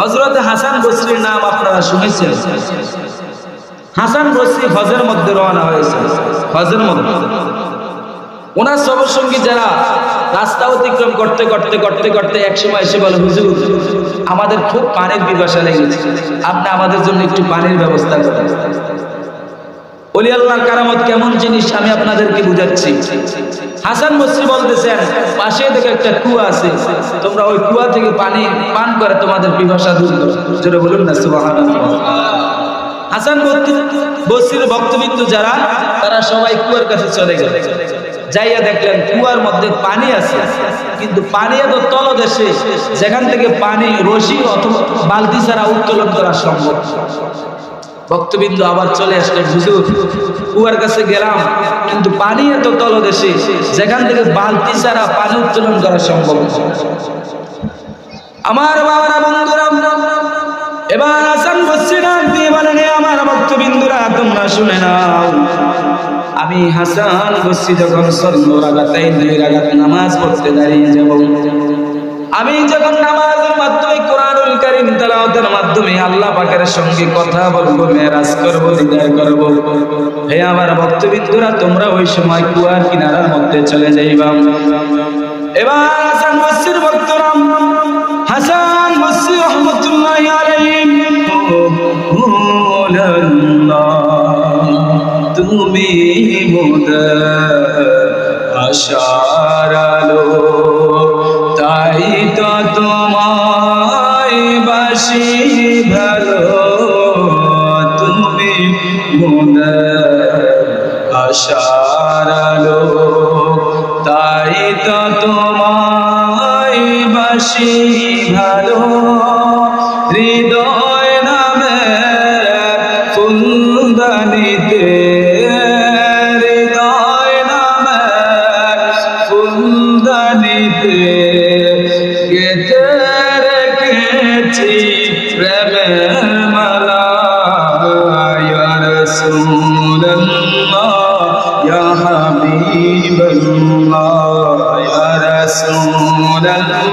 হযরত হাসান বসরির নাম আপনারা শুনেছেন। হাসান বসরি হজের মধ্যে রওনা হয়েছে। হজের মধ্যে ওনার সবসঙ্গী যারা রাস্তা অতিক্রম করতে করতে করতে করতে এক সময় এসে বলে, হুজুর আমাদের খুব পানির পিপাসা লেগেছে, আপনি আমাদের জন্য একটু পানির ব্যবস্থা করেন। ওলি আল্লাহর কারামত কেমন জিনিস আমি আপনাদেরকে বুঝাচ্ছি। হাসান বসরি বলতেছেন, পাশে থেকে একটা কুয়া আছে, তোমরা ওই কুয়া থেকে পানি পান করে তোমাদের পিপাসা দূর করো। জোরে বলুন না সুবহানাল্লাহ। হাসান বসরির ভক্তবৃন্দ যারা, তারা সবাই কুয়ার কাছে চলে গেল। যাইয়া দেখলেন কুয়ার মধ্যে পানি আছে, কিন্তু পানি এত তলদেশে যেখান থেকে পানি রশি অথবা বালতি ছাড়া উত্তোলন করা সম্ভব। ভক্তবিন্দু আবার চলে আসলেন, হুজুর কুয়ার কাছে গেলাম, কিন্তু পানি এত তলদেশে যেখান থেকে বালতি ছাড়া পানি উত্তোলন করা সম্ভব। আমার বাবারা, বন্ধুরা, এবার হাসান বসরি নাম দিয়ে বলেন, আমার ভক্তবিন্দুরা তোমরা শুনে নাও, আমি হাসান বসরি যখন 4 রাকাতাইন 2 রাকাত নামাজ পড়তে দাঁড়িয়ে যাব, আমি যখন নামাজের মাধ্যমে কোরআনুল কারীম তেলাওয়াতের মাধ্যমে আল্লাহ পাকের সঙ্গে কথা বলবো, মেরাজ করব, দিদার করব, হে আমার ভক্তবৃন্দরা তোমরা ওই সময় কুয়ার কিনারার মধ্যে চলে যাইবা। এবার হাসান বসরির ভক্তরা, হাসান বসরি রাহমাতুল্লাহি আলাইহি, তুমি মোদের আশার আলো, তাই তো তোমায় বাসি ভালো, তুমি মোদের আশার আলো, তাই তো তোমায় বাসি ভালো, হৃদয় নামে ফুলদানিতে, হৃদয় নামে ফুলদানিতে গেঁথে রেখেছি প্রেমের মালা, ইয়া রাসূলুল্লাহ ইয়া হাবিবাল্লাহ, ইয়া রাসূলুল্লাহ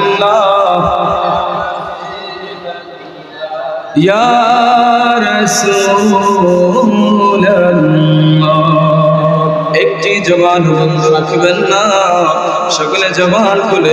ইয়া রাসূলুল্লাহ। একটি জবান বন্ধ রাখবেন না, সকলে জবান খুলে